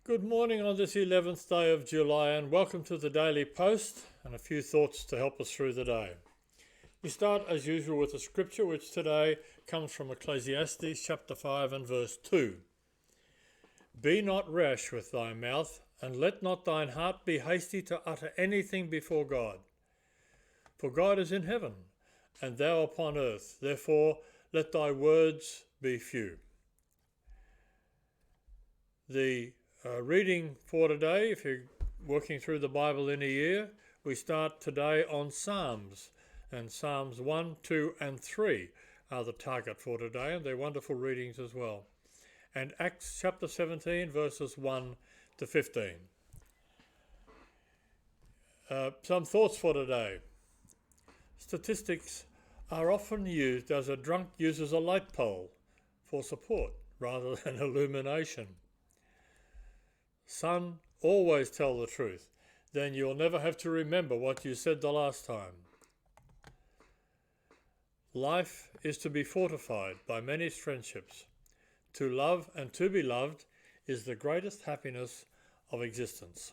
Good morning on this 11th day of July and welcome to the Daily Post and a few thoughts to help us through the day. We start as usual with a scripture which today comes from Ecclesiastes chapter 5 and verse 2. Be not rash with thy mouth, and let not thine heart be hasty to utter anything before God. For God is in heaven, and thou upon earth, therefore let thy words be few. The reading for today, if you're working through the Bible in a year, we start today on Psalms, and Psalms 1, 2 and 3 are the target for today, and they're wonderful readings as well. And Acts chapter 17 verses 1 to 15. Some thoughts for today. Statistics are often used as a drunk uses a light pole for support rather than illumination. Son, always tell the truth, then you'll never have to remember what you said the last time. Life is to be fortified by many friendships. To love and to be loved is the greatest happiness of existence.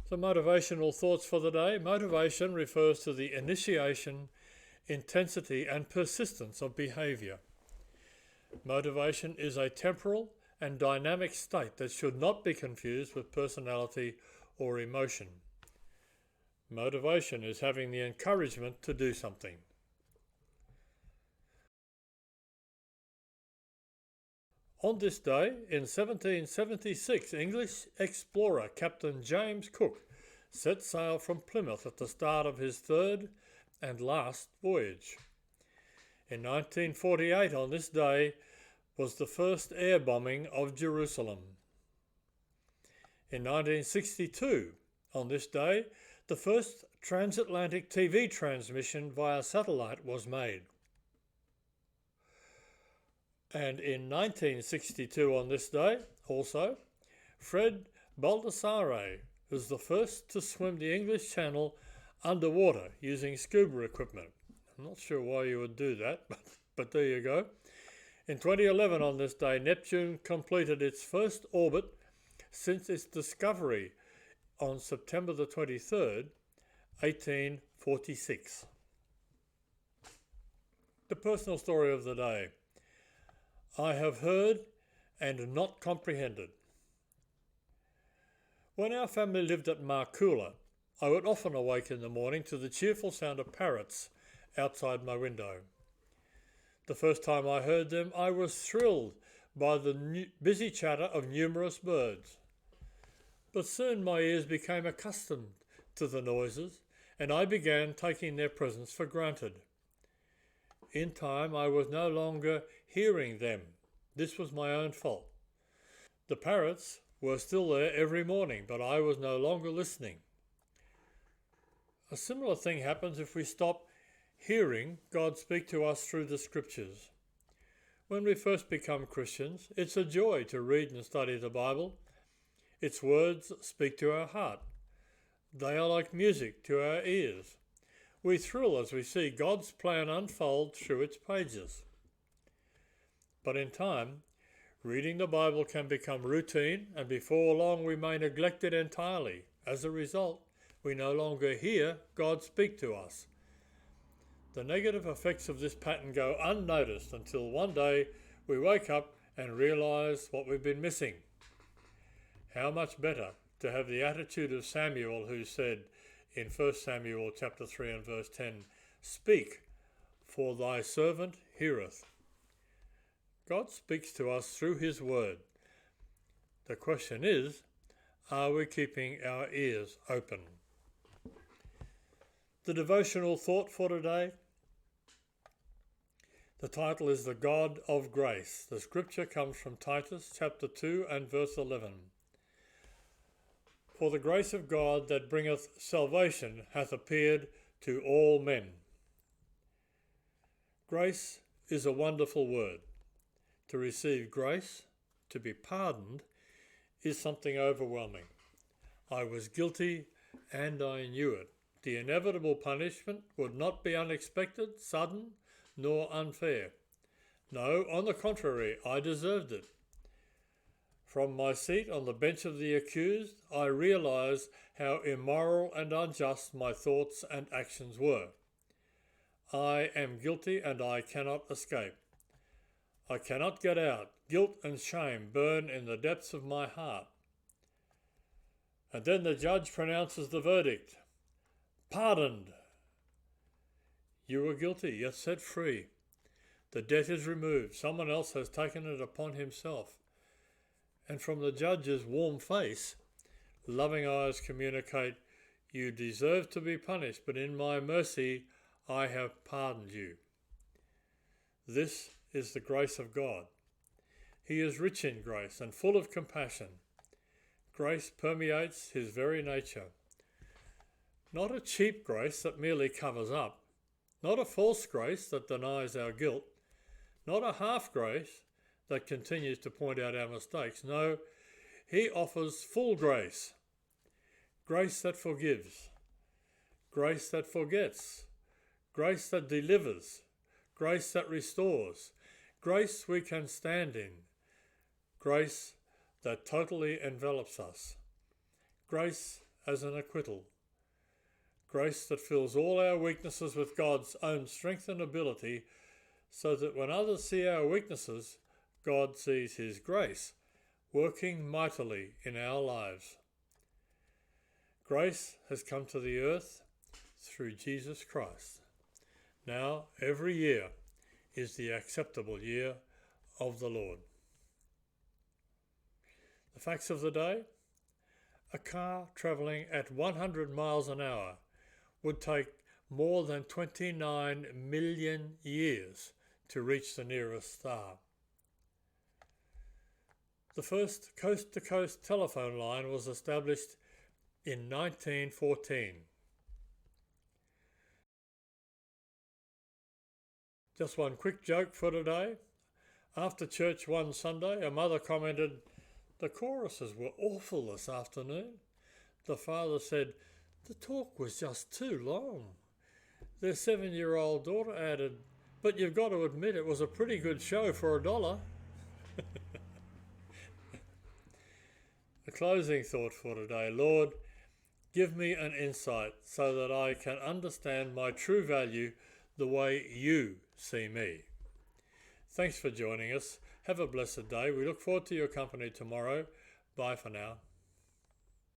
So motivational thoughts for the day. Motivation refers to the initiation, intensity and persistence of behaviour. Motivation is a temporal and dynamic state that should not be confused with personality or emotion. Motivation is having the encouragement to do something. On this day, in 1776, English explorer Captain James Cook set sail from Plymouth at the start of his third and last voyage. In 1948, on this day, was the first air bombing of Jerusalem. In 1962, on this day, the first transatlantic TV transmission via satellite was made. And in 1962, on this day, also, Fred Baldassare was the first to swim the English Channel underwater using scuba equipment. I'm not sure why you would do that, but there you go. In 2011, on this day, Neptune completed its first orbit since its discovery on September the 23rd, 1846. The personal story of the day. I have heard and not comprehended. When our family lived at Markula, I would often awake in the morning to the cheerful sound of parrots outside my window. The first time I heard them, I was thrilled by the busy chatter of numerous birds. But soon my ears became accustomed to the noises, and I began taking their presence for granted. In time, I was no longer hearing them. This was my own fault. The parrots were still there every morning, but I was no longer listening. A similar thing happens if we stop hearing God speak to us through the scriptures. When we first become Christians, it's a joy to read and study the Bible. Its words speak to our heart. They are like music to our ears. We thrill as we see God's plan unfold through its pages. But in time, reading the Bible can become routine, and before long we may neglect it entirely. As a result, we no longer hear God speak to us. The negative effects of this pattern go unnoticed until one day we wake up and realise what we've been missing. How much better to have the attitude of Samuel, who said in 1 Samuel chapter 3 and verse 10, "Speak, for thy servant heareth." God speaks to us through his word. The question is, are we keeping our ears open? The devotional thought for today. The title is The God of Grace. The scripture comes from Titus chapter 2 and verse 11. For the grace of God that bringeth salvation hath appeared to all men. Grace is a wonderful word. To receive grace, to be pardoned, is something overwhelming. I was guilty and I knew it. The inevitable punishment would not be unexpected, sudden, nor unfair. No, on the contrary, I deserved it. From my seat on the bench of the accused, I realized how immoral and unjust my thoughts and actions were. I am guilty and I cannot escape. I cannot get out. Guilt and shame burn in the depths of my heart. And then the judge pronounces the verdict. Pardoned. You were guilty, yet set free. The debt is removed. Someone else has taken it upon himself. And from the judge's warm face, loving eyes communicate, you deserve to be punished, but in my mercy I have pardoned you. This is the grace of God. He is rich in grace and full of compassion. Grace permeates his very nature. Not a cheap grace that merely covers up, not a false grace that denies our guilt, not a half grace that continues to point out our mistakes. No, he offers full grace. Grace that forgives, grace that forgets, grace that delivers, grace that restores, grace we can stand in, grace that totally envelops us, grace as an acquittal, grace that fills all our weaknesses with God's own strength and ability, so that when others see our weaknesses, God sees his grace working mightily in our lives. Grace has come to the earth through Jesus Christ. Now, every year is the acceptable year of the Lord. The facts of the day: a car travelling at 100 miles an hour would take more than 29 million years to reach the nearest star. The first coast-to-coast telephone line was established in 1914. Just one quick joke for today. After church one Sunday, a mother commented, "The choruses were awful this afternoon." The father said, "The talk was just too long." Their 7-year-old daughter added, "But you've got to admit it was a pretty good show for $1. The closing thought for today: Lord, give me an insight so that I can understand my true value the way you see me. Thanks for joining us. Have a blessed day. We look forward to your company tomorrow. Bye for now.